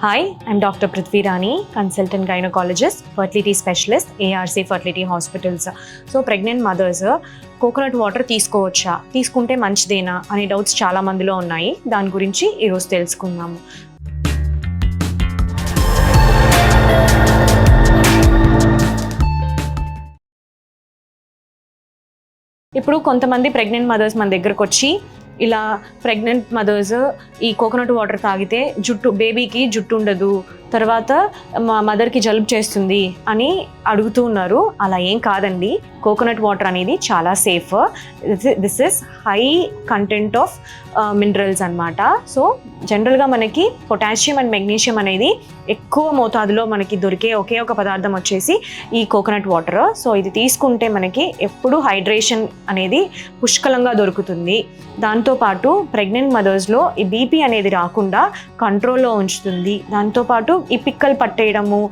Hi, I'm Dr. Prithvi Rani, consultant gynecologist, fertility specialist, ARC Fertility Hospitals. So pregnant mothers coconut water తీసుకోవచ్చా, తీసుకుంటే మంచిదేనా అనే doubts చాలా మందిలో ఉన్నాయి. దాని గురించి ఈరోజు తెలుసుకుందాము. ఇప్పుడు కొంతమంది ప్రెగ్నెంట్ మదర్స్ మన దగ్గరకు వచ్చి ఇలా ప్రెగ్నెంట్ మదర్స్ ఈ కోకోనట్ వాటర్ తాగితే బేబీకి జుట్టు ఉండదు, తర్వాత మా మదర్కి జలుబు చేస్తుంది అని అడుగుతూ ఉన్నారు. అలా ఏం కాదండి. కోకోనట్ వాటర్ అనేది చాలా safe. This is high content of minerals అనమాట. సో జనరల్గా మనకి పొటాషియం అండ్ మెగ్నీషియం అనేది ఎక్కువ మోతాదులో మనకి దొరికే ఒకే ఒక పదార్థం వచ్చేసి ఈ కోకోనట్ వాటర్. సో ఇది తీసుకుంటే మనకి ఎప్పుడు హైడ్రేషన్ అనేది పుష్కలంగా దొరుకుతుంది. దాంతోపాటు ప్రెగ్నెంట్ మదర్స్లో ఈ బీపీ అనేది రాకుండా కంట్రోల్లో ఉంచుతుంది. దాంతోపాటు ఈ పిక్కలు పట్టేయడము,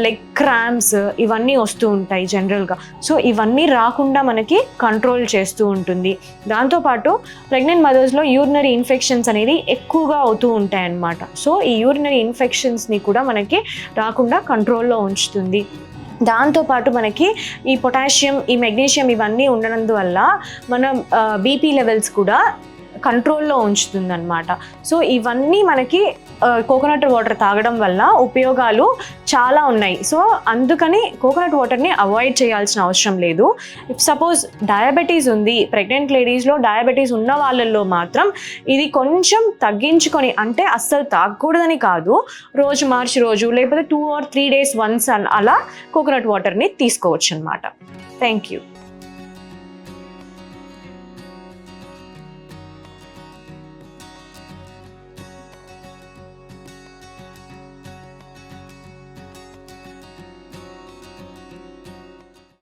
లెగ్ క్రాంప్స్ ఇవన్నీ వస్తూ ఉంటాయి జనరల్గా. సో ఇవన్నీ రాకుండా మనకి కంట్రోల్ చేస్తూ ఉంటుంది. దాంతోపాటు ప్రెగ్నెంట్ మదర్స్లో యూరినరీ ఇన్ఫెక్షన్స్ అనేది ఎక్కువగా అవుతూ ఉంటాయి అన్నమాట. సో ఈ యూరినరీ ఇన్ఫెక్షన్స్ని కూడా మనకి రాకుండా కంట్రోల్లో ఉంచుతుంది. దాంతోపాటు మనకి ఈ పొటాషియం, ఈ మెగ్నీషియం ఇవన్నీ ఉండనందువల్ల మన బీపీ లెవెల్స్ కూడా కంట్రోల్లో ఉంచుతుంది అనమాట. సో ఇవన్నీ మనకి కోకోనట్ వాటర్ తాగడం వల్ల ఉపయోగాలు చాలా ఉన్నాయి. సో అందుకని కోకోనట్ వాటర్ని అవాయిడ్ చేయాల్సిన అవసరం లేదు. ఇఫ్ సపోజ్ డయాబెటీస్ ఉంది, ప్రెగ్నెంట్ లేడీస్లో డయాబెటీస్ ఉన్న వాళ్ళల్లో మాత్రం ఇది కొంచెం తగ్గించుకొని, అంటే అస్సలు తాగకూడదని కాదు, రోజు మార్చి రోజు లేకపోతే 2 or 3 days వన్స్ అలా కోకోనట్ వాటర్ని తీసుకోవచ్చు అనమాట. Thank you.